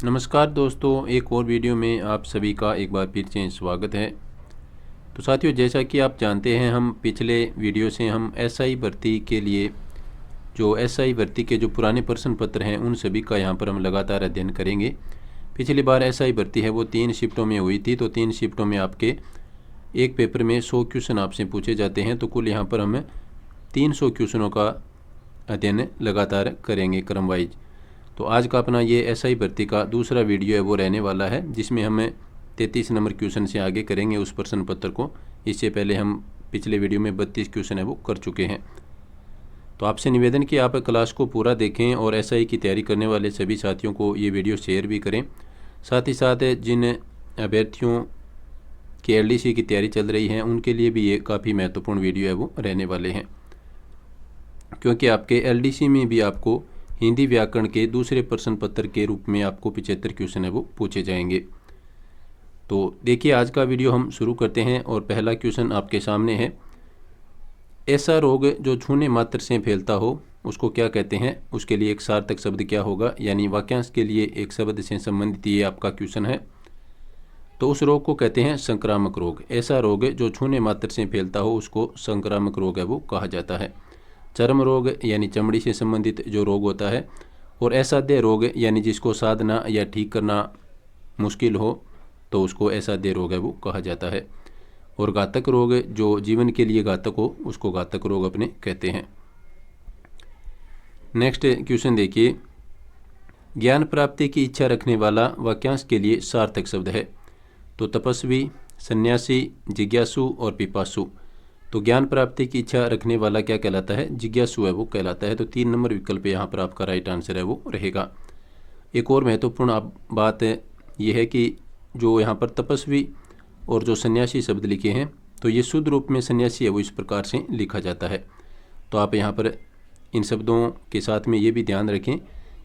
नमस्कार दोस्तों, एक और वीडियो में आप सभी का एक बार फिर से स्वागत है। तो साथियों, जैसा कि आप जानते हैं, हम पिछले वीडियो से हम एसआई भर्ती के लिए जो एसआई भर्ती के जो पुराने प्रश्न पत्र हैं उन सभी का यहाँ पर हम लगातार अध्ययन करेंगे। पिछली बार एसआई भर्ती है वो 3 शिफ्टों में हुई थी, तो 3 शिफ्टों में आपके एक पेपर में 100 क्वेश्चन आपसे पूछे जाते हैं। तो कुल यहाँ पर हम 300 क्वेश्चनों का अध्ययन लगातार करेंगे क्रम वाइज। तो आज का अपना ये एसआई भर्ती का दूसरा वीडियो है वो रहने वाला है, जिसमें हम 33 नंबर क्वेश्चन से आगे करेंगे उस प्रश्न पत्र को। इससे पहले हम पिछले वीडियो में 32 क्वेश्चन है वो कर चुके हैं। तो आपसे निवेदन कि आप क्लास को पूरा देखें और एसआई की तैयारी करने वाले सभी साथियों को ये वीडियो शेयर भी करें। साथ ही साथ जिन अभ्यर्थियों की एलडीसी की तैयारी चल रही है उनके लिए भी ये काफ़ी महत्वपूर्ण वीडियो है वो रहने वाले हैं, क्योंकि आपके एलडीसी में भी आपको हिंदी व्याकरण के दूसरे प्रश्न पत्र के रूप में आपको 75 क्वेश्चन है वो पूछे जाएंगे। तो देखिए, आज का वीडियो हम शुरू करते हैं और पहला क्वेश्चन आपके सामने है। ऐसा रोग जो छूने मात्र से फैलता हो उसको क्या कहते हैं? उसके लिए एक सार्थक शब्द क्या होगा, यानी वाक्यांश के लिए एक शब्द से संबंधित ये आपका क्वेश्चन है। तो उस रोग को कहते हैं संक्रामक रोग। ऐसा रोग जो छूने मात्र से फैलता हो उसको संक्रामक रोग है वो कहा जाता है। चर्म रोग यानी चमड़ी से संबंधित जो रोग होता है, और असाध्य रोग यानी जिसको साधना या ठीक करना मुश्किल हो तो उसको असाध्य रोग है वो कहा जाता है। और घातक रोग जो जीवन के लिए घातक हो उसको घातक रोग अपने कहते हैं। नेक्स्ट क्वेश्चन देखिए, ज्ञान प्राप्ति की इच्छा रखने वाला वाक्यांश के लिए सार्थक शब्द है। तो तपस्वी, सन्यासी, जिज्ञासु और पिपासु। तो ज्ञान प्राप्ति की इच्छा रखने वाला क्या कहलाता है? जिज्ञासु है वो कहलाता है। तो 3 नंबर विकल्प यहाँ पर आपका राइट आंसर है वो रहेगा। एक और महत्वपूर्ण बात ये है कि जो यहाँ पर तपस्वी और जो सन्यासी शब्द लिखे हैं, तो ये शुद्ध रूप में सन्यासी है वो इस प्रकार से लिखा जाता है। तो आप यहाँ पर इन शब्दों के साथ में ये भी ध्यान रखें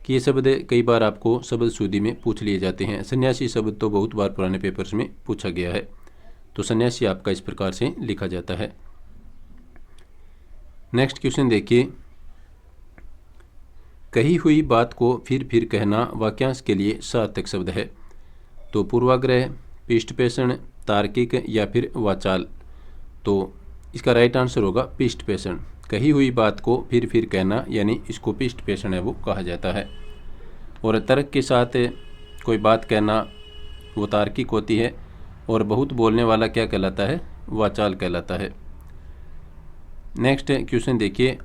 कि ये शब्द कई बार आपको शब्द शुद्धि में पूछ लिए जाते हैं। सन्यासी शब्द तो बहुत बार पुराने पेपर्स में पूछा गया है। तो सन्यासी आपका इस प्रकार से लिखा जाता है। नेक्स्ट क्वेश्चन देखिए, कही हुई बात को फिर फिर कहना वाक्यांश के लिए सार्थक शब्द है। तो पूर्वाग्रह, पृष्ठपेषण, तार्किक या फिर वाचाल। तो इसका राइट आंसर होगा पृष्ठपेषण। कही हुई बात को फिर फिर कहना यानी इसको पृष्ठपेषण है वो कहा जाता है। और तर्क के साथ कोई बात कहना वो तार्किक होती है, और बहुत बोलने वाला क्या कहलाता है? वाचाल कहलाता है। नेक्स्ट क्वेश्चन देखिए,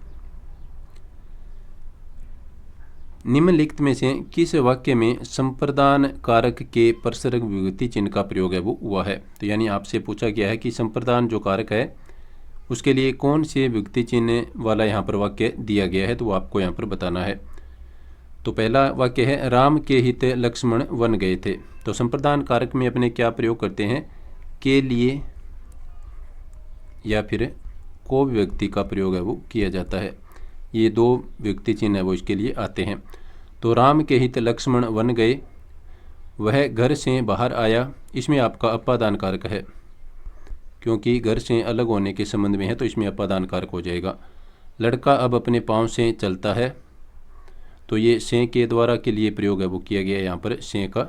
निम्नलिखित में से किस वाक्य में संप्रदान कारक के परसर्ग विभक्ति चिन्ह का प्रयोग है वो हुआ है? तो यानी आपसे पूछा गया है कि संप्रदान जो कारक है उसके लिए कौन से विभक्ति चिन्ह वाला यहाँ पर वाक्य दिया गया है, तो वो आपको यहाँ पर बताना है। तो पहला वाक्य है, राम के हित लक्ष्मण वन गए थे। तो संप्रदान कारक में अपने क्या प्रयोग करते हैं? के लिए या फिर को विभक्ति का प्रयोग है वो किया जाता है। ये 2 विभक्ति चिन्ह है वो इसके लिए आते हैं। तो राम के हित लक्ष्मण वन गए, वह घर से बाहर आया, इसमें आपका अपादान कारक है, क्योंकि घर से अलग होने के संबंध में है तो इसमें अपादान कारक हो जाएगा। लड़का अब अपने पाँव से चलता है, तो ये से के द्वारा के लिए प्रयोग है वो किया गया है यहाँ पर से का।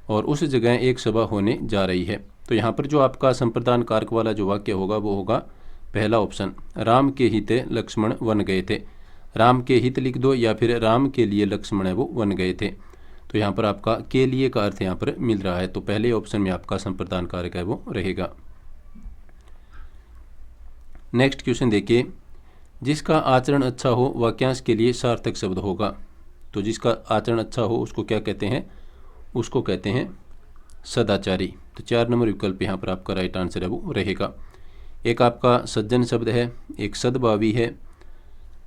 और उस जगह एक सभा होने जा रही है। तो यहाँ पर जो आपका संप्रदान कारक वाला जो वाक्य होगा वो होगा पहला ऑप्शन, राम के हित लक्ष्मण वन गए थे। राम के हित लिख दो या फिर राम के लिए लक्ष्मण है वो वन गए थे। तो यहाँ पर आपका के लिए का अर्थ यहाँ पर मिल रहा है, तो पहले ऑप्शन में आपका संप्रदान कारक है वो रहेगा। नेक्स्ट क्वेश्चन देखिए, जिसका आचरण अच्छा हो वाक्यांश के लिए सार्थक शब्द होगा। तो जिसका आचरण अच्छा हो उसको क्या कहते हैं? उसको कहते हैं सदाचारी। तो 4 नंबर विकल्प यहाँ पर आपका राइट आंसर है वो रहेगा। एक आपका सज्जन शब्द है, एक सद्भावी है,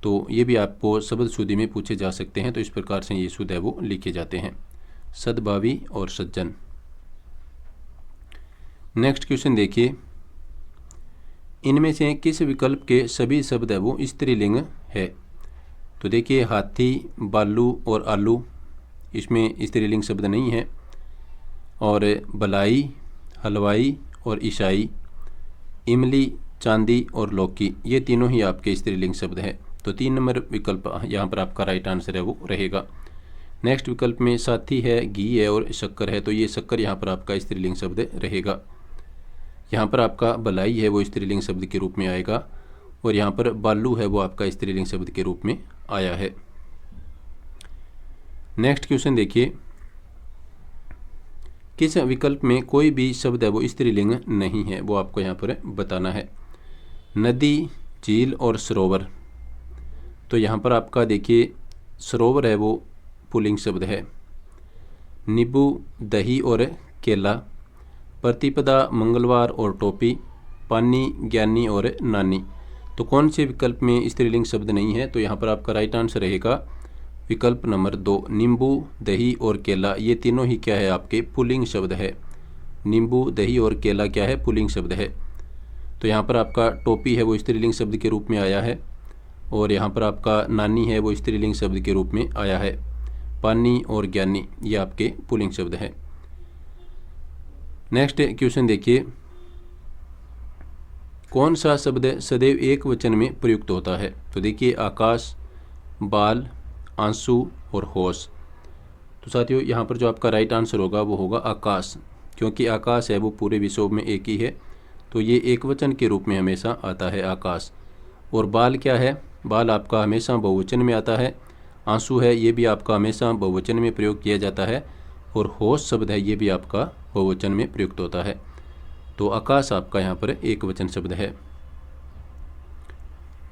तो ये भी आपको शब्द शुद्धि में पूछे जा सकते हैं। तो इस प्रकार से ये शुद्ध है वो लिखे जाते हैं, सद्भावी और सज्जन। नेक्स्ट क्वेश्चन देखिए, इनमें से किस विकल्प के सभी शब्द है वो स्त्रीलिंग है? तो देखिए, हाथी, बालू और आलू, इसमें स्त्रीलिंग शब्द नहीं है। और भलाई, हलवाई और ईसाई, इमली, चांदी और लौकी, ये तीनों ही आपके स्त्रीलिंग शब्द हैं। तो 3 नंबर विकल्प यहाँ पर आपका राइट आंसर है वो रहेगा। नेक्स्ट विकल्प में साथी है, घी है और शक्कर है, तो ये शक्कर यहाँ पर आपका स्त्रीलिंग शब्द रहेगा। यहाँ पर आपका बलाई है वो स्त्रीलिंग शब्द के रूप में आएगा और यहाँ पर बालू है वो आपका स्त्रीलिंग शब्द के रूप में आया है। नेक्स्ट क्वेश्चन देखिए, किस विकल्प में कोई भी शब्द है वो स्त्रीलिंग नहीं है, वो आपको यहाँ पर बताना है। नदी, झील और सरोवर, तो यहाँ पर आपका देखिए सरोवर है वो पुल्लिंग शब्द है। नींबू, दही और केला, प्रतिपदा, मंगलवार और टोपी, पानी, ज्ञानी और नानी, तो कौन से विकल्प में स्त्रीलिंग शब्द नहीं है? तो यहाँ पर आपका राइट आंसर रहेगा विकल्प नंबर 2, नींबू, दही और केला, ये तीनों ही क्या है आपके पुल्लिंग शब्द है। नींबू, दही और केला क्या है? पुल्लिंग शब्द है। तो यहाँ पर आपका टोपी है वो स्त्रीलिंग शब्द के रूप में आया है और यहाँ पर आपका नानी है वो स्त्रीलिंग शब्द के रूप में आया है। पानी और ज्ञानी ये आपके पुल्लिंग शब्द है। नेक्स्ट क्वेश्चन देखिए, कौन सा शब्द सदैव एक वचन में प्रयुक्त होता है? तो देखिए आकाश, बाल, आंसू और होश, तो साथियों यहाँ पर जो आपका राइट आंसर होगा वो होगा आकाश, क्योंकि आकाश है वो पूरे विश्व में एक ही है, तो ये एक वचन के रूप में हमेशा आता है आकाश। और बाल क्या है? बाल आपका हमेशा बहुवचन में आता है। आंसू है ये भी आपका हमेशा बहुवचन में प्रयोग किया जाता है और होश शब्द है ये भी आपका बहुवचन में प्रयुक्त होता है। तो आकाश आपका यहाँ पर एक वचन शब्द है।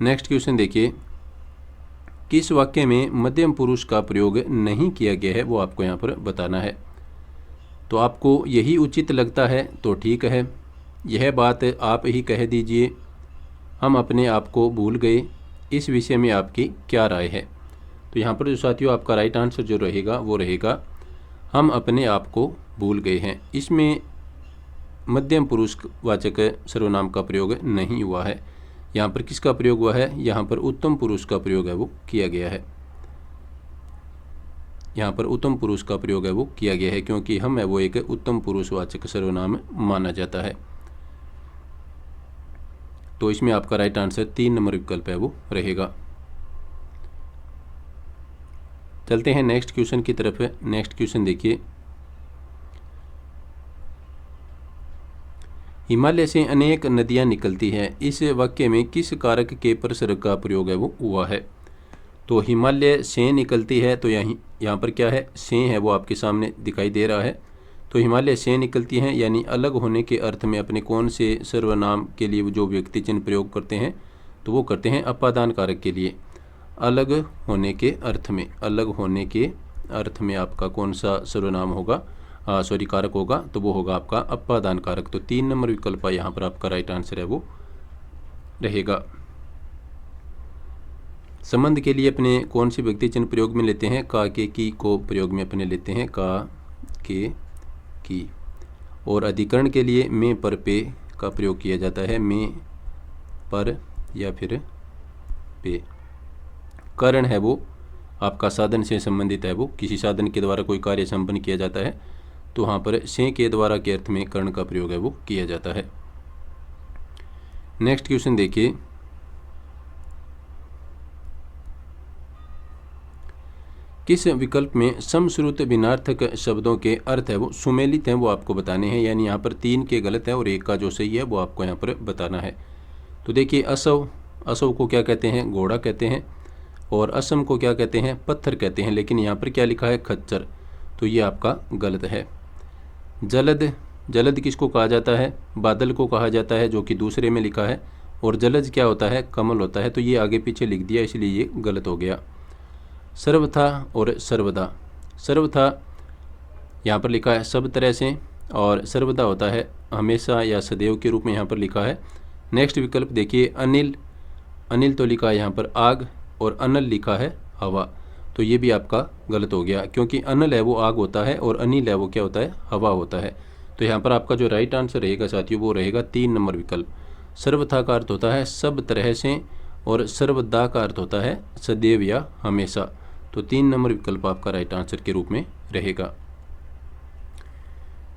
नेक्स्ट क्वेश्चन देखिए, किस वाक्य में मध्यम पुरुष का प्रयोग नहीं किया गया है, वो आपको यहाँ पर बताना है। तो आपको यही उचित लगता है तो ठीक है, यह बात आप ही कह दीजिए, हम अपने आप को भूल गए, इस विषय में आपकी क्या राय है? तो यहाँ पर जो साथियों आपका राइट आंसर जो रहेगा वो रहेगा हम अपने आप को भूल गए हैं। इसमें मध्यम पुरुष वाचक सर्वनाम का प्रयोग नहीं हुआ है। यहाँ पर किसका प्रयोग हुआ है? यहाँ पर उत्तम पुरुष का प्रयोग है वो किया गया है। यहाँ पर उत्तम पुरुष का प्रयोग है वो किया गया है, क्योंकि हम है वो एक उत्तम पुरुषवाचक सर्वनाम माना जाता है। तो इसमें आपका राइट आंसर 3 नंबर विकल्प है वो रहेगा। चलते हैं नेक्स्ट क्वेश्चन की तरफ। नेक्स्ट क्वेश्चन देखिए, हिमालय से अनेक नदियां निकलती हैं, इस वाक्य में किस कारक के प्रसर्ग का प्रयोग है वो हुआ है? तो हिमालय से निकलती है, तो यहाँ पर क्या है? से है वो आपके सामने दिखाई दे रहा है। तो हिमालय से निकलती हैं यानी अलग होने के अर्थ में अपने कौन से सर्वनाम के लिए जो व्यक्ति चिन्ह प्रयोग करते हैं, तो वो करते हैं अपादान कारक के लिए। अलग होने के अर्थ में, अलग होने के अर्थ में आपका कौन सा सर्वनाम होगा, कारक होगा, तो वो होगा आपका अपादान कारक। तो 3 नंबर विकल्प यहाँ पर आपका राइट आंसर है वो रहेगा। संबंध के लिए अपने कौन से व्यक्ति चिन्ह प्रयोग में लेते हैं? का, के, की को प्रयोग में अपने लेते हैं, का, के, की। और अधिकरण के लिए में, पर, पे का प्रयोग किया जाता है, में, पर या फिर पे। करण है वो आपका साधन से संबंधित है, वो किसी साधन के द्वारा कोई कार्य संपन्न किया जाता है, तो वहाँ पर से के द्वारा के अर्थ में कर्ण का प्रयोग है वो किया जाता है। नेक्स्ट क्वेश्चन देखिए, किस विकल्प में समश्रुत भिन्नार्थक शब्दों के अर्थ है वो सुमेलित हैं, वो आपको बताने हैं। यानी यहाँ पर 3 के गलत है और 1 का जो सही है वो आपको यहाँ पर बताना है। तो देखिए असव, असव को क्या कहते हैं? घोड़ा कहते हैं। और असम को क्या कहते हैं? पत्थर कहते हैं। लेकिन यहाँ पर क्या लिखा है? खच्चर, तो ये आपका गलत है। जलद, जलद किसको कहा जाता है? बादल को कहा जाता है, जो कि दूसरे में लिखा है। और जलज क्या होता है? कमल होता है, तो ये आगे पीछे लिख दिया इसलिए ये गलत हो गया। सर्वथा और सर्वदा, सर्वथा यहाँ पर लिखा है सब तरह से, और सर्वदा होता है हमेशा या सदैव के रूप में यहाँ पर लिखा है। नेक्स्ट विकल्प देखिए, अनिल, अनिल तो लिखा है यहाँ पर आग, और अनल लिखा है हवा, तो ये भी आपका गलत हो गया, क्योंकि अनल है वो आग होता है और अनिल है वो क्या होता है? हवा होता है। तो यहाँ पर आपका जो राइट आंसर रहेगा साथियों वो रहेगा 3 नंबर विकल्प। सर्वथा का अर्थ होता है सब तरह से, और सर्वदा का अर्थ होता है सदैव या हमेशा। तो 3 नंबर विकल्प आपका राइट आंसर के रूप में रहेगा।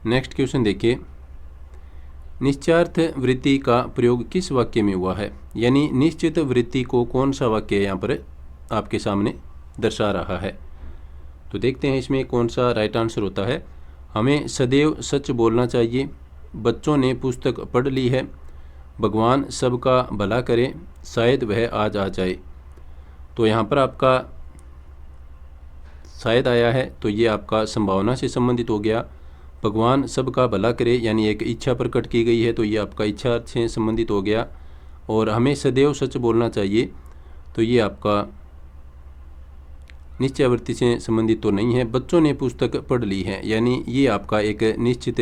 नेक्स्ट क्वेश्चन देखिए, निश्चयार्थ वृत्ति का प्रयोग किस वाक्य में हुआ है? यानी निश्चित वृत्ति को कौन सा वाक्य यहाँ पर आपके सामने दर्शा रहा है? तो देखते हैं इसमें कौन सा राइट आंसर होता है। हमें सदैव सच बोलना चाहिए, बच्चों ने पुस्तक पढ़ ली है, भगवान सबका भला करे, शायद वह आज आ जाए। तो यहाँ पर आपका शायद आया है, तो ये आपका संभावना से संबंधित हो गया। भगवान सबका भला करे यानी एक इच्छा प्रकट की गई है, तो ये आपका इच्छा से संबंधित हो गया। और हमें सदैव सच बोलना चाहिए, तो ये आपका निश्चयावृत्ति से संबंधित तो नहीं है। बच्चों ने पुस्तक पढ़ ली है यानी ये आपका एक निश्चित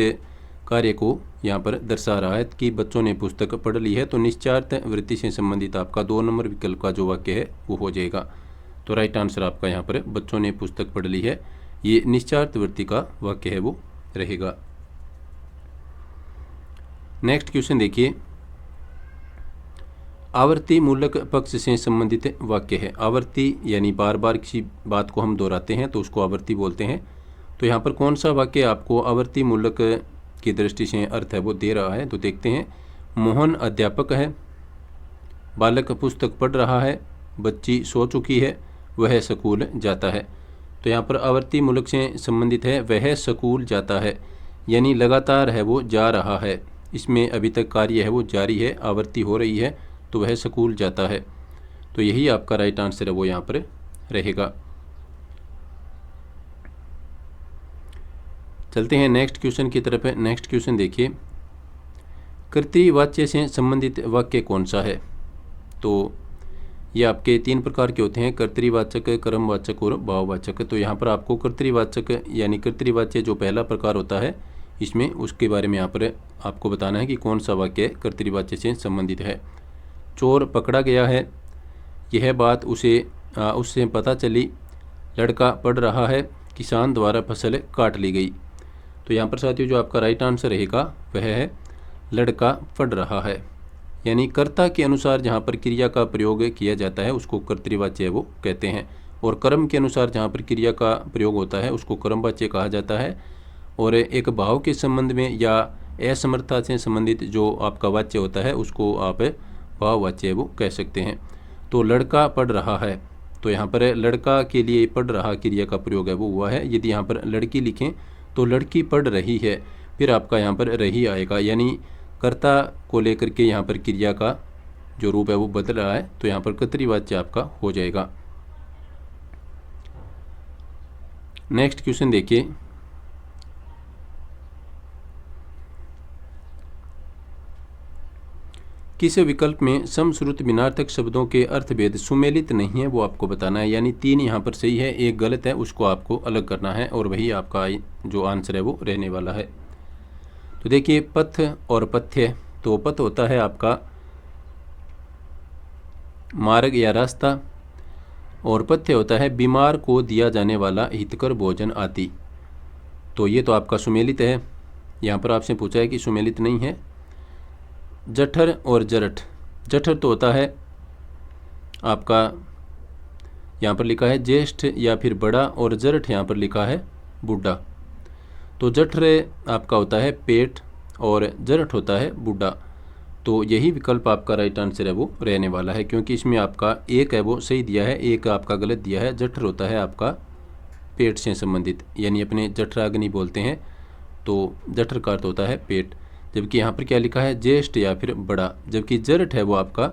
कार्य को यहाँ पर दर्शा रहा है कि बच्चों ने पुस्तक पढ़ ली है। तो निश्चयार्थ वृत्ति से संबंधित आपका 2 नंबर विकल्प का जो वाक्य है वो हो जाएगा। तो राइट आंसर आपका यहाँ पर बच्चों ने पुस्तक पढ़ ली है, ये निश्चयार्थ वृत्ति का वाक्य है वो रहेगा। नेक्स्ट क्वेश्चन देखिए, आवर्ती मूलक पक्ष से संबंधित वाक्य है। आवर्ती यानी बार बार किसी बात को हम दोहराते हैं तो उसको आवर्ती बोलते हैं। तो यहाँ पर कौन सा वाक्य आपको आवर्ती मूलक की दृष्टि से अर्थ है वो दे रहा है, तो देखते हैं। मोहन अध्यापक है, बालक पुस्तक पढ़ रहा है, बच्ची सो चुकी है, वह स्कूल जाता है। तो यहाँ पर आवर्ती मूलक से संबंधित है, वह स्कूल जाता है यानी लगातार है वो जा रहा है, इसमें अभी तक कार्य है वो जारी है, आवर्ती हो रही है, तो वह स्कूल जाता है। तो यही आपका राइट आंसर है वो यहाँ पर रहेगा। चलते हैं नेक्स्ट क्वेश्चन की तरफ। नेक्स्ट क्वेश्चन देखिए, कर्तृवाच्य से संबंधित वाक्य कौन सा है। तो ये आपके 3 प्रकार के होते हैं, कर्तृवाचक, कर्मवाचक और भाववाचक। तो यहाँ पर आपको कर्तृवाचक यानी कर्तृवाच्य जो पहला प्रकार होता है इसमें उसके बारे में यहाँ पर आपको बताना है कि कौन सा वाक्य कर्तृवाच्य से संबंधित है। चोर पकड़ा गया है, यह बात उससे पता चली, लड़का पढ़ रहा है, किसान द्वारा फसल काट ली गई। तो यहाँ पर साथियों जो आपका राइट आंसर रहेगा वह है लड़का पढ़ रहा है, यानी कर्ता के अनुसार जहाँ पर क्रिया का प्रयोग किया जाता है उसको कर्तृवाच्य वो कहते हैं, और कर्म के अनुसार जहाँ पर क्रिया का प्रयोग होता है उसको कर्मवाच्य कहा जाता है। और एक भाव के संबंध में या असमर्थता से संबंधित जो आपका वाच्य होता है उसको आप भाववाच्य वो कह सकते हैं। तो लड़का पढ़ रहा है, तो यहाँ पर लड़का के लिए पढ़ रहा क्रिया का प्रयोग है वो हुआ है। यदि यहाँ पर लड़की लिखें तो लड़की पढ़ रही है, फिर आपका यहाँ पर रही आएगा, यानी कर्ता को लेकर के यहाँ पर क्रिया का जो रूप है वो बदल रहा है, तो यहाँ पर कर्तृवाच्य आपका हो जाएगा। नेक्स्ट क्वेश्चन देखिए, किस विकल्प में समश्रुत विनार्थक शब्दों के अर्थभेद सुमेलित नहीं है वो आपको बताना है, यानी 3 यहाँ पर सही है, 1 गलत है, उसको आपको अलग करना है और वही आपका जो आंसर है वो रहने वाला है। तो देखिए, पथ और पथ्य, तो पथ होता है आपका मार्ग या रास्ता, और पथ्य होता है बीमार को दिया जाने वाला हितकर भोजन आदि। तो ये तो आपका सुमेलित है, यहाँ पर आपसे पूछा है कि सुमेलित नहीं है। जठर और जरठ, जठर तो होता है आपका यहाँ पर लिखा है ज्येष्ठ या फिर बड़ा, और जरठ यहाँ पर लिखा है बूढ़ा। तो जठर आपका होता है पेट और जरठ होता है बूढ़ा। तो यही विकल्प आपका राइट आंसर है वो रहने वाला है, क्योंकि इसमें आपका 1 है वो सही दिया है, 1 आपका गलत दिया है। जठर होता है आपका पेट से संबंधित, यानी अपने जठराग्नि बोलते हैं, तो जठर का अर्थ होता है पेट। जबकि यहाँ पर क्या लिखा है ज्येष्ठ या फिर बड़ा, जबकि जरठ है वो आपका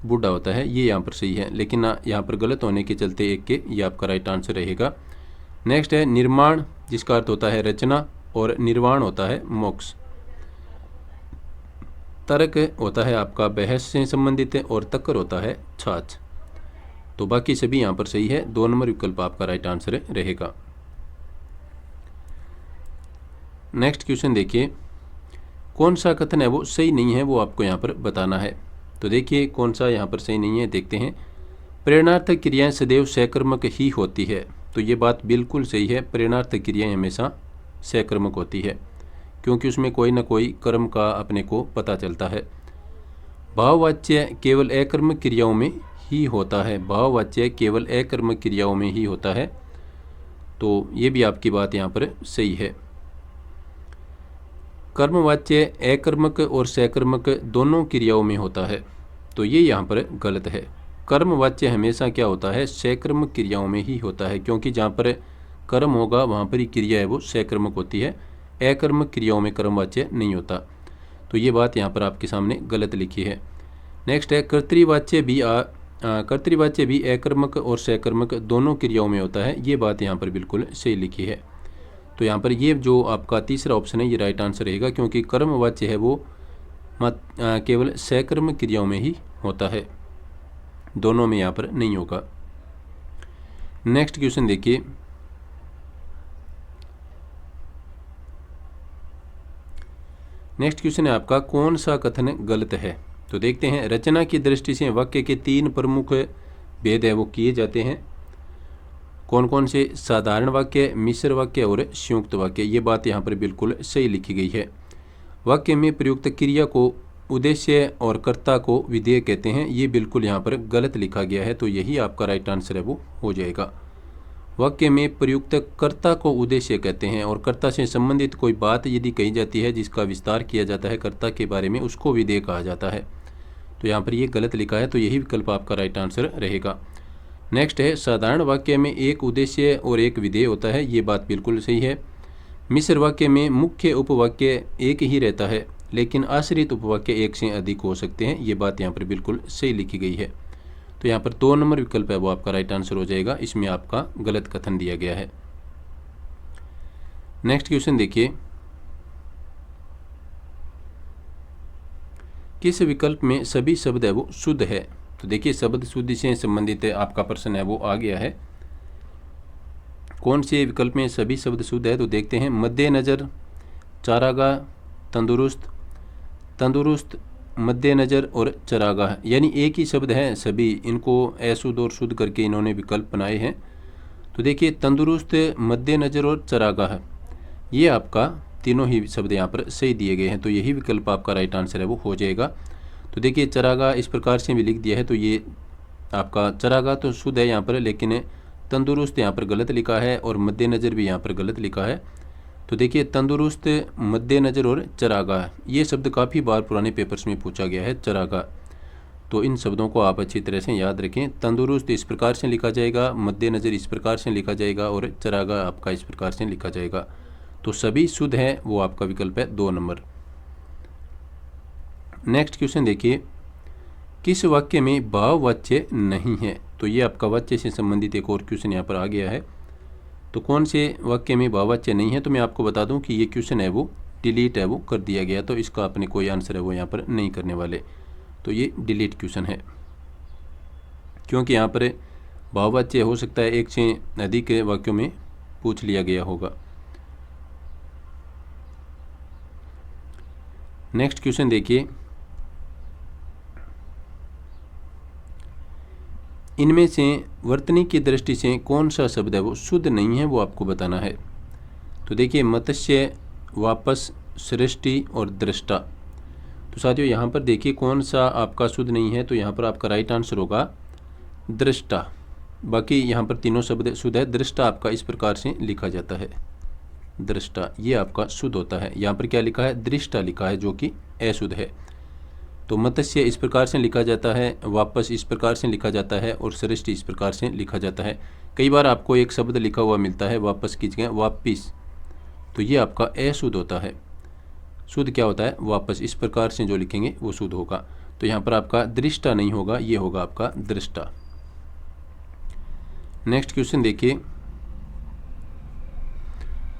बूढ़ा होता है, ये यहाँ पर सही है, लेकिन यहाँ पर गलत होने के चलते 1 के ये आपका राइट आंसर रहेगा। नेक्स्ट है निर्माण, जिसका अर्थ होता है रचना, और निर्वाण होता है मोक्ष। तर्क होता है आपका बहस से संबंधित है, और तक्कर होता है छाछ। तो बाकी सभी यहाँ पर सही है, 2 नंबर विकल्प आपका राइट आंसर रहेगा। नेक्स्ट क्वेश्चन देखिए, कौन सा कथन है वो सही नहीं है वो आपको यहाँ पर बताना है। तो देखिए कौन सा यहाँ पर सही नहीं है, देखते हैं। प्रेरणार्थक क्रियाएं सदैव सकर्मक ही होती है, तो ये बात बिल्कुल सही है, प्रेरणार्थक क्रियाएं हमेशा सकर्मक होती है, क्योंकि उसमें कोई ना कोई कर्म का अपने को पता चलता है। भाववाच्य केवल अकर्मक क्रियाओं में ही होता है, भाववाच्य केवल अकर्मक क्रियाओं में ही होता है, तो ये भी आपकी बात यहाँ पर सही है। कर्मवाच्य अकर्मक और सकर्मक दोनों क्रियाओं में होता है, तो ये यहाँ पर गलत है। कर्मवाच्य हमेशा क्या होता है सकर्मक क्रियाओं में ही होता है, क्योंकि जहाँ पर कर्म होगा वहाँ पर ही क्रिया है वो सकर्मक होती है, अकर्मक क्रियाओं में कर्मवाच्य नहीं होता। तो ये बात यहाँ पर आपके सामने गलत लिखी है। नेक्स्ट है कर्तृवाच्य भी अकर्मक और सकर्मक दोनों क्रियाओं में होता है, ये बात यहाँ पर बिल्कुल सही लिखी है। तो यहाँ पर ये जो आपका तीसरा ऑप्शन है ये राइट आंसर रहेगा, क्योंकि कर्मवाच्य है वो केवल सकर्मक क्रियाओं में ही होता है, दोनों में यहाँ पर नहीं होगा। नेक्स्ट क्वेश्चन देखिए, नेक्स्ट क्वेश्चन है आपका कौन सा कथन गलत है। तो देखते हैं, रचना की दृष्टि से वाक्य के 3 प्रमुख भेद है वो किए जाते हैं। कौन कौन से? साधारण वाक्य, मिश्र वाक्य और संयुक्त वाक्य। ये बात यहाँ पर बिल्कुल सही लिखी गई है। वाक्य में प्रयुक्त क्रिया को उद्देश्य और कर्ता को विधेय कहते हैं, ये बिल्कुल यहाँ पर गलत लिखा गया है, तो यही आपका राइट आंसर है वो हो जाएगा। वाक्य में प्रयुक्त कर्ता को उद्देश्य कहते हैं और कर्ता से संबंधित कोई बात यदि कही जाती है जिसका विस्तार किया जाता है कर्ता के बारे में, उसको विधेय कहा जाता है। तो यहाँ पर ये गलत लिखा है, तो यही विकल्प आपका राइट आंसर रहेगा। नेक्स्ट है, साधारण वाक्य में एक उद्देश्य और एक विधेय होता है, ये बात बिल्कुल सही है। मिश्र वाक्य में मुख्य उपवाक्य एक ही रहता है, लेकिन आश्रित उपवाक्य एक से अधिक हो सकते हैं, ये बात यहाँ पर बिल्कुल सही लिखी गई है। तो यहाँ पर 2 नंबर विकल्प है वो आपका राइट आंसर हो जाएगा, इसमें आपका गलत कथन दिया गया है। नेक्स्ट क्वेश्चन देखिए, किस विकल्प में सभी शब्द है वो शुद्ध है। तो देखिए, शब्द शुद्धि से संबंधित आपका प्रश्न है वो आ गया है। कौन से विकल्प में सभी शब्द शुद्ध है, तो देखते हैं, मद्देनजर, चारागाह, तंदुरुस्त, तंदुरुस्त, मद्देनजर और चरागाह, यानी एक ही शब्द है सभी, इनको अशुद्ध और शुद्ध करके इन्होंने विकल्प बनाए हैं। तो देखिए, तंदुरुस्त, मद्देनजर और चरागाह, ये आपका तीनों ही शब्द यहाँ पर सही दिए गए हैं, तो यही विकल्प आपका राइट आंसर है वो हो जाएगा। तो देखिए, चरागाह इस प्रकार से भी लिख दिया है, तो ये आपका चरागाह तो शुद्ध है यहाँ पर, लेकिन तंदुरुस्त यहाँ पर गलत लिखा है और मद्देनजर भी यहाँ पर गलत लिखा है। तो देखिए, तंदुरुस्त, मद्देनजर और चरागाह, ये शब्द काफ़ी बार पुराने पेपर्स में पूछा गया है, चरागाह। तो इन शब्दों को आप अच्छी तरह से याद रखें। तंदुरुस्त इस प्रकार से लिखा जाएगा, मद्देनजर इस प्रकार से लिखा जाएगा और चरागाह आपका इस प्रकार से लिखा जाएगा। तो सभी शुद्ध है वो आपका विकल्प है 2 नंबर। नेक्स्ट क्वेश्चन देखिए, किस वाक्य में भाववाच्य नहीं है। तो ये आपका वाच्य से संबंधित एक और क्वेश्चन यहाँ पर आ गया है। तो कौन से वाक्य में भाववाच्य नहीं है, तो मैं आपको बता दूं कि ये क्वेश्चन है वो डिलीट है वो कर दिया गया, तो इसका अपने कोई आंसर है वो यहाँ पर नहीं करने वाले। तो ये डिलीट क्वेश्चन है, क्योंकि यहाँ पर भाववाच्य हो सकता है एक से अधिक वाक्यों में पूछ लिया गया होगा। नेक्स्ट क्वेश्चन देखिए, इनमें से वर्तनी की दृष्टि से कौन सा शब्द है वो शुद्ध नहीं है, वो आपको बताना है। तो देखिए, मत्स्य, वापस, सृष्टि और दृष्टा। तो साथियों, यहाँ पर देखिए कौन सा आपका शुद्ध नहीं है, तो यहाँ पर आपका राइट आंसर होगा दृष्टा। बाकी यहाँ पर तीनों शब्द शुद्ध है। दृष्टा आपका इस प्रकार से लिखा जाता है, दृष्टा, ये आपका शुद्ध होता है। यहाँ पर क्या लिखा है? दृष्टा लिखा है, जो कि अशुद्ध है। तो मत्स्य इस प्रकार से लिखा जाता है, वापस इस प्रकार से लिखा जाता है और सृष्टि इस प्रकार से लिखा जाता है। कई बार आपको एक शब्द लिखा हुआ मिलता है वापस की जगह वापिस, तो ये आपका अशुद्ध होता है। शुद्ध क्या होता है? वापस, इस प्रकार से जो लिखेंगे वो शुद्ध होगा। तो यहाँ पर आपका दृष्टा नहीं होगा, ये होगा आपका दृष्टा। नेक्स्ट क्वेश्चन देखिए,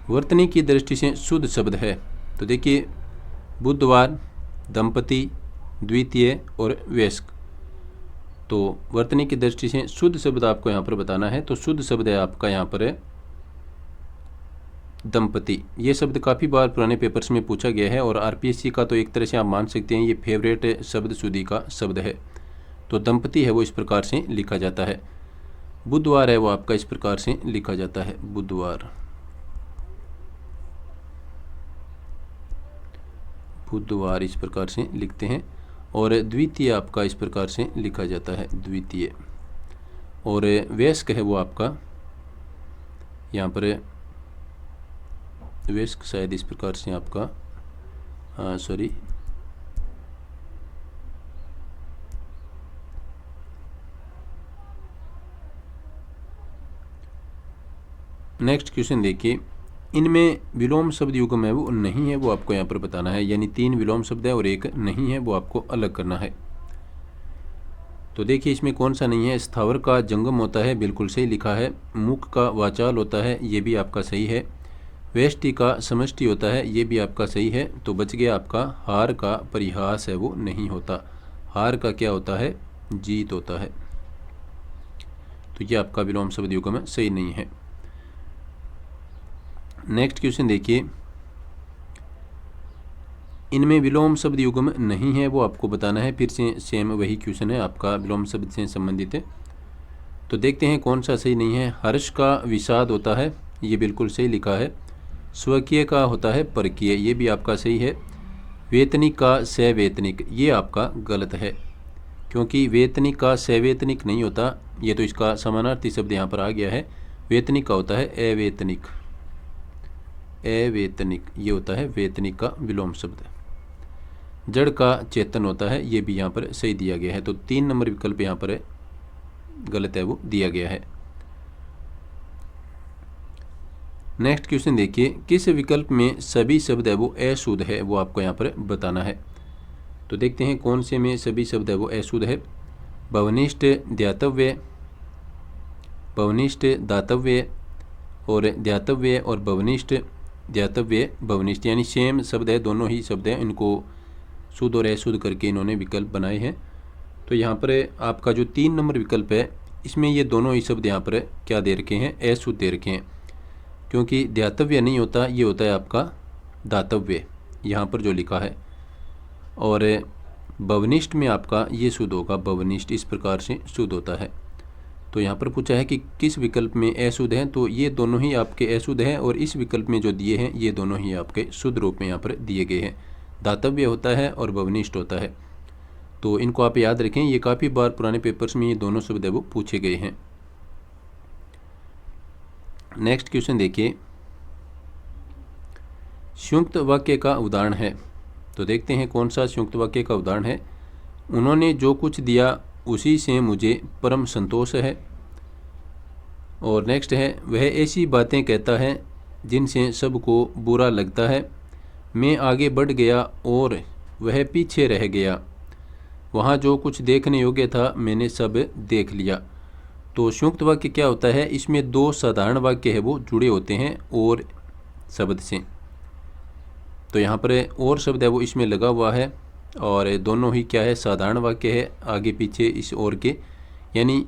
वर्तनी की दृष्टि से शुद्ध शब्द है। तो देखिए, बुधवार, दंपति, द्वितीय और वयस्क। तो वर्तनी की दृष्टि से शुद्ध शब्द आपको यहाँ पर बताना है। तो शुद्ध शब्द है आपका यहाँ पर है दंपति। ये शब्द काफ़ी बार पुराने पेपर्स में पूछा गया है और आरपीएससी का तो एक तरह से आप मान सकते हैं ये फेवरेट शब्द शुद्धि का शब्द है। तो दंपति है वो इस प्रकार से लिखा जाता है। बुधवार है वो आपका इस प्रकार से लिखा जाता है, बुधवार, बुधवार इस प्रकार से लिखते हैं। और द्वितीय आपका इस प्रकार से लिखा जाता है, द्वितीय। और वयस्क है वो आपका यहाँ पर वयस्क शायद इस प्रकार से आपका सॉरी नेक्स्ट क्वेश्चन देखिए, इनमें विलोम शब्द युग्म है वो नहीं है, वो आपको यहाँ पर बताना है। यानी 3 विलोम शब्द है और एक नहीं है, वो आपको अलग करना है। तो देखिए इसमें कौन सा नहीं है। स्थावर का जंगम होता है, बिल्कुल सही लिखा है। मुख का वाचाल होता है, ये भी आपका सही है। वेष्टि का समष्टि होता है, ये भी आपका सही है। तो बच गया आपका हार का परिहास है वो नहीं होता। हार का क्या होता है? जीत होता है। तो ये आपका विलोम शब्द युग्म सही नहीं है। नेक्स्ट क्वेश्चन देखिए, इनमें विलोम शब्द युग्म नहीं है, वो आपको बताना है। फिर से सेम वही क्वेश्चन है आपका, विलोम शब्द से संबंधित है। तो देखते हैं कौन सा सही नहीं है। हर्ष का विषाद होता है, ये बिल्कुल सही लिखा है। स्वकीय का होता है परकीय, ये भी आपका सही है। वेतनिक का सवेतनिक, ये आपका गलत है, क्योंकि वेतनिक का सवेतनिक नहीं होता। ये तो इसका समानार्थी शब्द यहाँ पर आ गया है। वेतनिक का होता है अवेतनिक। अवेतनिक ये होता है वेतनिक का विलोम शब्द। जड़ का चेतन होता है, ये भी यहाँ पर सही दिया गया है। तो 3 नंबर विकल्प यहाँ पर गलत है, वो दिया गया है। नेक्स्ट क्वेश्चन देखिए, किस विकल्प में सभी शब्द है वो अशुद्ध है, वो आपको यहाँ पर बताना है। तो देखते हैं कौन से में सभी शब्द है वो अशुद्ध है। भवनिष्ठ ध्यातव्य, भवनिष्ठ दातव्य और ध्यातव्य और भवनिष्ठ ध्यातव्य भवनिष्ठ, यानी सेम शब्द है, दोनों ही शब्द हैं। इनको शुद्ध और अशुद्ध करके इन्होंने विकल्प बनाए हैं। तो यहाँ पर आपका जो 3 नंबर विकल्प है, इसमें ये दोनों ही शब्द यहाँ पर क्या दे रखे हैं? अशुद्ध दे रखे हैं, क्योंकि ध्यातव्य नहीं होता, ये होता है आपका दातव्य, यहाँ पर जो लिखा है। और भवनिष्ठ में आपका ये शुद्ध होगा, भवनिष्ठ इस प्रकार से शुद्ध होता है। तो यहाँ पर पूछा है कि किस विकल्प में अशुद्ध है, तो ये दोनों ही आपके अशुद्ध हैं। और इस विकल्प में जो दिए हैं ये दोनों ही आपके शुद्ध रूप में यहाँ पर दिए गए हैं। दातव्य होता है और भवनिष्ठ होता है। तो इनको आप याद रखें, ये काफ़ी बार पुराने पेपर्स में ये दोनों शब्द है वो पूछे गए हैं। नेक्स्ट क्वेश्चन देखिए, संयुक्त वाक्य का उदाहरण है। तो देखते हैं कौन सा संयुक्त वाक्य का उदाहरण है। उन्होंने जो कुछ दिया उसी से मुझे परम संतोष है। और नेक्स्ट है, वह ऐसी बातें कहता है जिनसे सबको बुरा लगता है। मैं आगे बढ़ गया और वह पीछे रह गया। वहाँ जो कुछ देखने योग्य था मैंने सब देख लिया। तो संयुक्त वाक्य क्या होता है? इसमें 2 साधारण वाक्य है वो जुड़े होते हैं और शब्द से। तो यहाँ पर और शब्द है वो इसमें लगा हुआ है, और दोनों ही क्या है? साधारण वाक्य है, आगे पीछे इस और के। यानी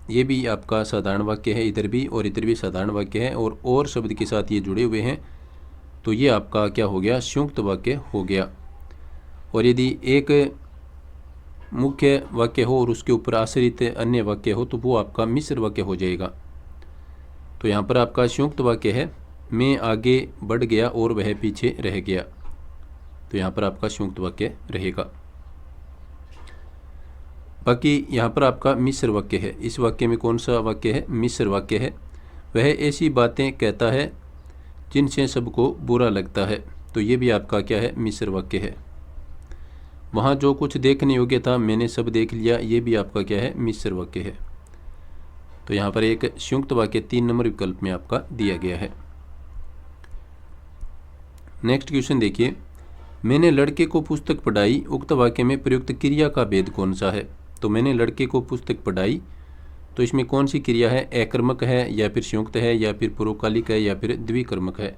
ये भी आपका साधारण वाक्य है, इधर भी और इधर भी साधारण वाक्य है, और शब्द के साथ ये जुड़े हुए हैं। तो ये आपका क्या हो गया? संयुक्त वाक्य हो गया। और यदि एक मुख्य वाक्य हो और उसके ऊपर आश्रित अन्य वाक्य हो तो वो आपका मिश्र वाक्य हो जाएगा। तो यहाँ पर आपका संयुक्त वाक्य है, मैं आगे बढ़ गया और वह पीछे रह गया। तो यहाँ पर आपका संयुक्त वाक्य रहेगा। बाकी यहाँ पर आपका मिश्र वाक्य है। इस वाक्य में कौन सा वाक्य है? मिश्र वाक्य है। वह ऐसी बातें कहता है जिनसे सबको बुरा लगता है। तो ये भी आपका क्या है? मिश्र वाक्य है। वहाँ जो कुछ देखने योग्य था मैंने सब देख लिया, ये भी आपका क्या है? मिश्र वाक्य है। तो यहाँ पर एक संयुक्त वाक्य 3 नंबर विकल्प में आपका दिया गया है। नेक्स्ट क्वेश्चन देखिए, मैंने लड़के को पुस्तक पढ़ाई, उक्त वाक्य में प्रयुक्त क्रिया का भेद कौन सा है? तो मैंने लड़के को पुस्तक पढ़ाई, तो इसमें कौन सी क्रिया है? अकर्मक है या फिर संयुक्त है या फिर पूर्वकालिक है या फिर द्विकर्मक है?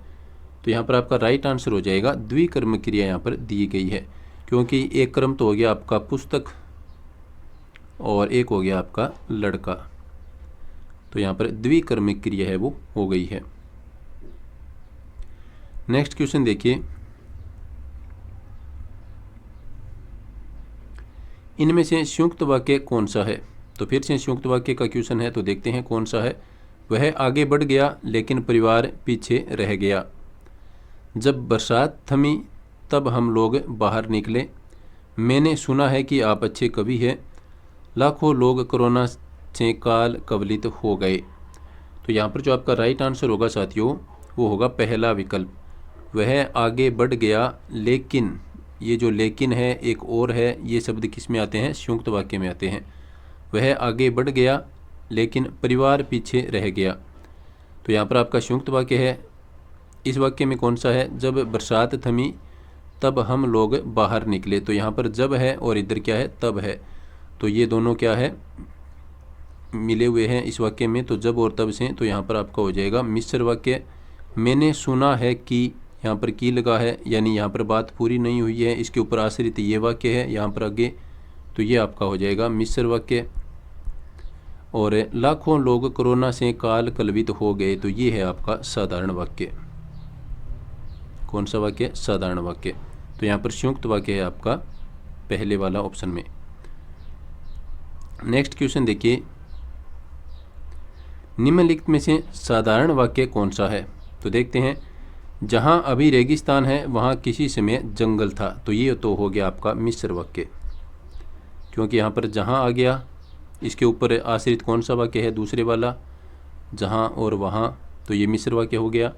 तो यहाँ पर आपका राइट आंसर हो जाएगा द्विकर्मक क्रिया यहाँ पर दी गई है, क्योंकि एक कर्म तो हो गया आपका पुस्तक और एक हो गया आपका लड़का। तो यहाँ पर द्विकर्मक क्रिया है वो हो गई है। नेक्स्ट क्वेश्चन देखिए, इनमें से संयुक्त वाक्य कौन सा है? तो फिर से संयुक्त वाक्य का क्वेश्चन है, तो देखते हैं कौन सा है। वह आगे बढ़ गया लेकिन परिवार पीछे रह गया। जब बरसात थमी तब हम लोग बाहर निकले। मैंने सुना है कि आप अच्छे कवि हैं। लाखों लोग कोरोना से काल कवलित हो गए। तो यहाँ पर जो आपका राइट आंसर होगा साथियों, वो होगा पहला विकल्प। वह आगे बढ़ गया लेकिन, ये जो लेकिन है एक और है, ये शब्द किस में आते हैं? संयुक्त वाक्य में आते हैं। वह आगे बढ़ गया लेकिन परिवार पीछे रह गया। तो यहाँ पर आपका संयुक्त वाक्य है। इस वाक्य में कौन सा है? जब बरसात थमी तब हम लोग बाहर निकले। तो यहाँ पर जब है और इधर क्या है? तब है। तो ये दोनों क्या है? मिले हुए हैं इस वाक्य में। तो जब और तब से, तो यहाँ पर आपका हो जाएगा मिश्र वाक्य। मैंने सुना है कि, यहाँ पर की लगा है, यानी यहाँ पर बात पूरी नहीं हुई है, इसके ऊपर आश्रित ये वाक्य है यहाँ पर आगे, तो ये आपका हो जाएगा मिश्र वाक्य। और लाखों लोग कोरोना से काल कलवित हो गए, तो ये है आपका साधारण वाक्य। कौन सा वाक्य? साधारण वाक्य। तो यहाँ पर संयुक्त वाक्य है आपका पहले वाला ऑप्शन में। नेक्स्ट क्वेश्चन देखिए, निम्नलिखित में से साधारण वाक्य कौन सा है? तो देखते हैं, जहाँ अभी रेगिस्तान है वहाँ किसी समय जंगल था। तो ये तो हो गया आपका मिश्र वाक्य, क्योंकि यहाँ पर जहाँ आ गया, इसके ऊपर आश्रित कौन सा वाक्य है? दूसरे वाला, जहाँ और वहाँ, तो ये मिश्र वाक्य हो गया।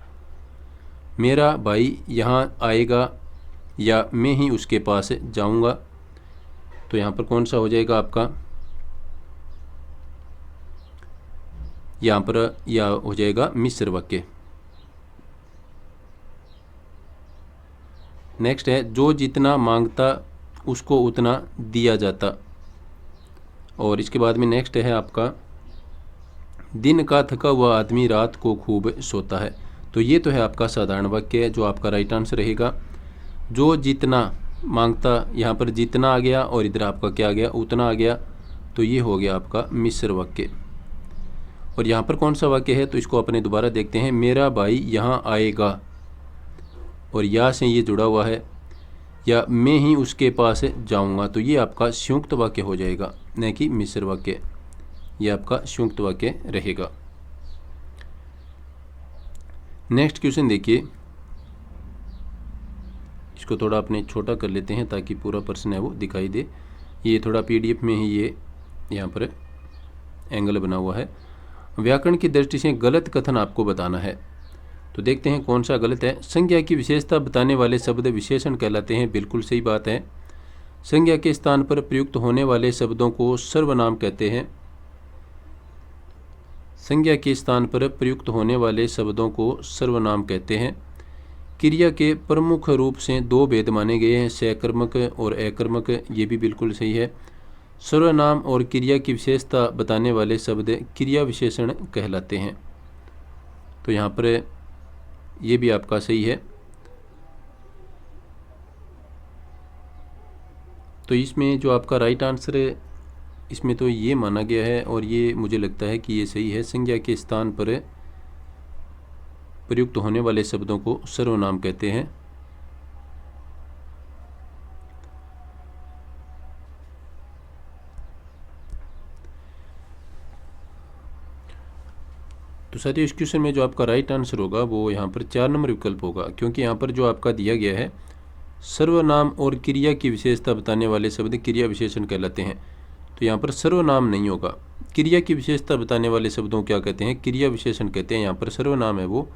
मेरा भाई यहाँ आएगा या मैं ही उसके पास जाऊँगा, तो यहाँ पर कौन सा हो जाएगा आपका? यहाँ पर यह हो जाएगा मिश्र वाक्य। नेक्स्ट है, जो जितना मांगता उसको उतना दिया जाता। और इसके बाद में नेक्स्ट है आपका, दिन का थका हुआ आदमी रात को खूब सोता है। तो ये तो है आपका साधारण वाक्य है, जो आपका राइट आंसर रहेगा। जो जितना मांगता, यहाँ पर जितना आ गया और इधर आपका क्या आ गया? उतना आ गया। तो ये हो गया आपका मिश्र वाक्य। और यहाँ पर कौन सा वाक्य है? तो इसको अपने दोबारा देखते हैं। मेरा भाई यहाँ आएगा, और या से ये जुड़ा हुआ है, या मैं ही उसके पास जाऊँगा। तो ये आपका संयुक्त वाक्य हो जाएगा, न कि मिश्र वाक्य। ये आपका संयुक्त वाक्य रहेगा। नेक्स्ट क्वेश्चन देखिए, इसको थोड़ा अपने छोटा कर लेते हैं ताकि पूरा प्रश्न है वो दिखाई दे। ये थोड़ा PDF में ही ये यहाँ पर एंगल बना हुआ है। व्याकरण की दृष्टि से गलत कथन आपको बताना है। तो देखते हैं कौन सा गलत है। संज्ञा की विशेषता बताने वाले शब्द विशेषण कहलाते हैं। बिल्कुल सही बात है। संज्ञा के स्थान पर प्रयुक्त होने वाले शब्दों को सर्वनाम कहते हैं। संज्ञा के स्थान पर प्रयुक्त होने वाले शब्दों को सर्वनाम कहते हैं। क्रिया के प्रमुख रूप से दो भेद माने गए हैं, सकर्मक और अकर्मक। ये भी बिल्कुल सही है। सर्वनाम और क्रिया की विशेषता बताने वाले शब्द क्रिया विशेषण कहलाते हैं। तो यहाँ पर ये भी आपका सही है। तो इसमें जो आपका राइट आंसर है, इसमें तो ये माना गया है, और ये मुझे लगता है कि ये सही है। संज्ञा के स्थान पर प्रयुक्त होने वाले शब्दों को सर्वनाम कहते हैं। तो साथियों, इस क्वेश्चन में जो आपका राइट आंसर होगा वो यहाँ पर 4 नंबर विकल्प होगा, क्योंकि यहाँ पर जो आपका दिया गया है, सर्वनाम और क्रिया की विशेषता बताने वाले शब्द क्रिया विशेषण कहलाते हैं। तो यहाँ पर सर्वनाम नहीं होगा। क्रिया की विशेषता बताने वाले शब्दों क्या कहते हैं? क्रिया विशेषण कहते हैं। यहाँ पर सर्वनाम है वो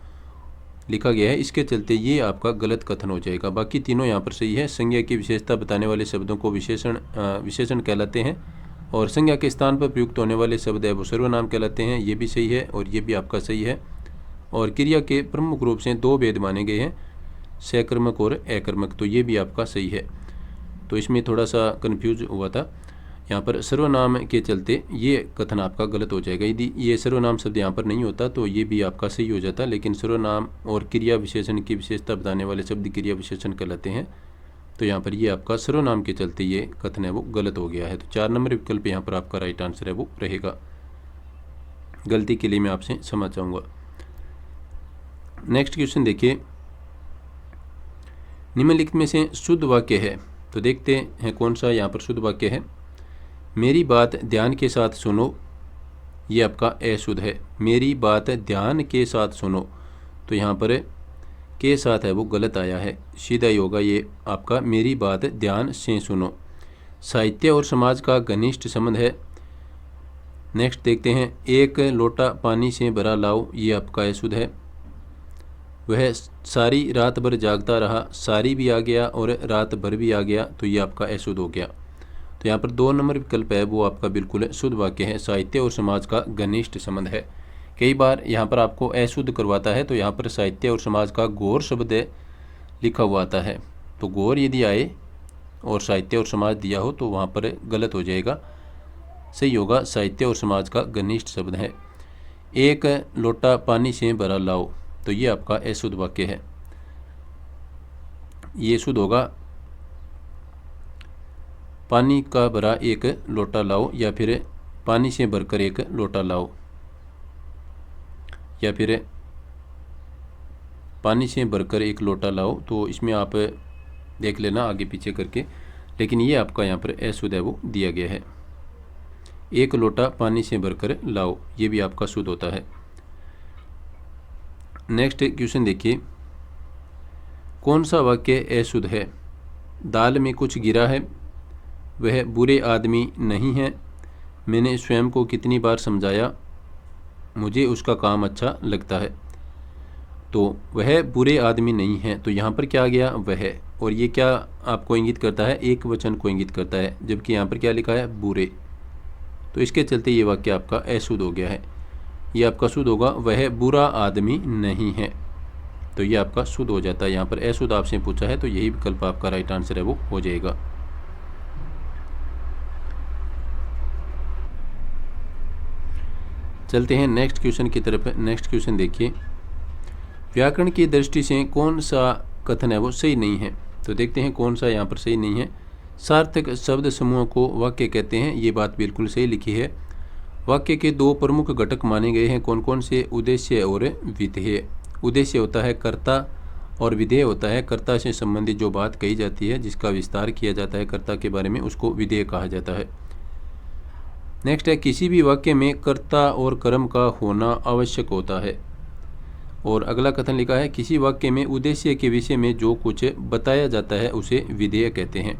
लिखा गया है, इसके चलते ये आपका गलत कथन हो जाएगा। बाकी तीनों यहाँ पर सही है। संज्ञा की विशेषता बताने वाले शब्दों को विशेषण कहलाते हैं, और संज्ञा के स्थान पर प्रयुक्त होने वाले शब्द है वो सर्वनाम कहलाते हैं। ये भी सही है, और ये भी आपका सही है। और क्रिया के प्रमुख रूप से दो भेद माने गए हैं, सकर्मक और अकर्मक। तो ये भी आपका सही है। तो इसमें थोड़ा सा कन्फ्यूज हुआ था, यहाँ पर सर्वनाम के चलते ये कथन आपका गलत हो जाएगा। यदि ये सर्वनाम शब्द यहाँ पर नहीं होता तो ये भी आपका सही हो जाता, लेकिन सर्वनाम और क्रिया विशेषण की विशेषता बताने वाले शब्द क्रिया विशेषण कहलाते हैं। तो यहाँ पर ये आपका सर्वनाम के चलते ये कथन है वो गलत हो गया है। तो 4 नंबर विकल्प यहाँ पर आपका राइट आंसर है वो रहेगा। गलती के लिए मैं आपसे क्षमा चाहूँगा। नेक्स्ट क्वेश्चन देखिए, निम्नलिखित में से शुद्ध वाक्य है। तो देखते हैं कौन सा यहाँ पर शुद्ध वाक्य है। मेरी बात ध्यान के साथ सुनो, ये आपका अशुद्ध है। मेरी बात ध्यान के साथ सुनो, तो यहाँ पर के साथ है वो गलत आया है, सीधा ही होगा ये आपका मेरी बात ध्यान से सुनो। साहित्य और समाज का घनिष्ठ संबंध है। नेक्स्ट देखते हैं, एक लोटा पानी से भरा लाओ, ये आपका अशुद्ध है। वह सारी रात भर जागता रहा, सारी भी आ गया और रात भर भी आ गया, तो ये आपका अशुद्ध हो गया। तो यहाँ पर 2 नंबर विकल्प है वो आपका बिल्कुल शुद्ध वाक्य है। साहित्य और समाज का घनिष्ठ संबंध है, कई बार यहाँ पर आपको अशुद्ध करवाता है तो यहाँ पर साहित्य और समाज का गौर शब्द लिखा हुआ आता है, तो गौर यदि आए और साहित्य और समाज दिया हो तो वहाँ पर गलत हो जाएगा। सही होगा साहित्य और समाज का घनिष्ठ शब्द है। एक लोटा पानी से भरा लाओ, तो ये आपका अशुद्ध वाक्य है। ये शुद्ध होगा पानी का भरा एक लोटा लाओ, या फिर पानी से भरकर एक लोटा लाओ, या फिर पानी से भरकर एक लोटा लाओ। तो इसमें आप देख लेना आगे पीछे करके, लेकिन ये आपका यहाँ पर अशुद्ध है वो दिया गया है। एक लोटा पानी से भरकर लाओ, ये भी आपका शुद्ध होता है। नेक्स्ट क्वेश्चन देखिए, कौन सा वाक्य अशुद्ध है? दाल में कुछ गिरा है, वह बुरे आदमी नहीं है, मैंने स्वयं को कितनी बार समझाया, मुझे उसका काम अच्छा लगता है। तो वह बुरे आदमी नहीं है, तो यहाँ पर क्या आ गया? वह, और ये क्या आपको इंगित करता है? एक वचन को इंगित करता है, जबकि यहाँ पर क्या लिखा है? बुरे। तो इसके चलते ये वाक्य आपका अशुद्ध हो गया है। ये आपका शुद्ध होगा वह बुरा आदमी नहीं है, तो ये आपका शुद्ध हो जाता है। यहाँ पर अशुद्ध आपसे पूछा है तो यही विकल्प आपका राइट आंसर है वो हो जाएगा। चलते हैं नेक्स्ट क्वेश्चन की तरफ। नेक्स्ट क्वेश्चन देखिए, व्याकरण की दृष्टि से कौन सा कथन है वो सही नहीं है? तो देखते हैं कौन सा यहाँ पर सही नहीं है। सार्थक शब्द समूह को वाक्य कहते हैं, ये बात बिल्कुल सही लिखी है। वाक्य के दो प्रमुख घटक माने गए हैं, कौन कौन से? उद्देश्य और विधेय। उद्देश्य होता है कर्ता और विधेय होता है कर्ता से संबंधित जो बात कही जाती है, जिसका विस्तार किया जाता है कर्ता के बारे में, उसको विधेय कहा जाता है। नेक्स्ट है, किसी भी वाक्य में कर्ता और कर्म का होना आवश्यक होता है। और अगला कथन लिखा है, किसी वाक्य में उद्देश्य के विषय में जो कुछ बताया जाता है उसे विधेय कहते हैं।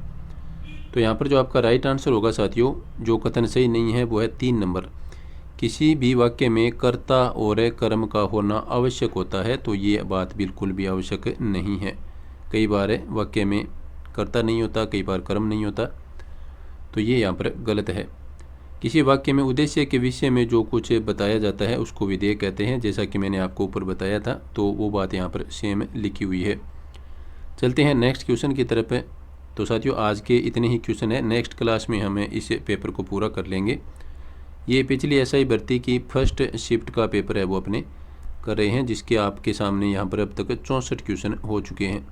तो यहाँ पर जो आपका राइट आंसर होगा साथियों, जो कथन सही नहीं है वो है 3 नंबर। किसी भी वाक्य में कर्ता और कर्म का होना आवश्यक होता है, तो ये बात बिल्कुल भी आवश्यक नहीं है। कई बार वाक्य में कर्ता नहीं होता, कई बार कर्म नहीं होता, तो ये यहाँ पर गलत है। किसी वाक्य में उद्देश्य के विषय में जो कुछ बताया जाता है उसको विधेय कहते हैं, जैसा कि मैंने आपको ऊपर बताया था, तो वो बात यहाँ पर सेम लिखी हुई है। चलते हैं नेक्स्ट क्वेश्चन की तरफ। तो साथियों आज के इतने ही क्वेश्चन है, नेक्स्ट क्लास में हमें इस पेपर को पूरा कर लेंगे। ये पिछली एसआई भर्ती की फर्स्ट शिफ्ट का पेपर है वो अपने कर रहे हैं, जिसके आपके सामने यहाँ पर अब तक 64 क्वेश्चन हो चुके हैं।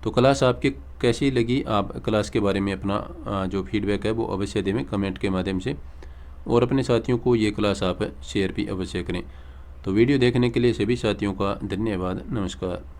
तो क्लास आपकी कैसी लगी, आप क्लास के बारे में अपना जो फीडबैक है वो अवश्य दें कमेंट के माध्यम से, और अपने साथियों को ये क्लास आप शेयर भी अवश्य करें। तो वीडियो देखने के लिए सभी साथियों का धन्यवाद। नमस्कार।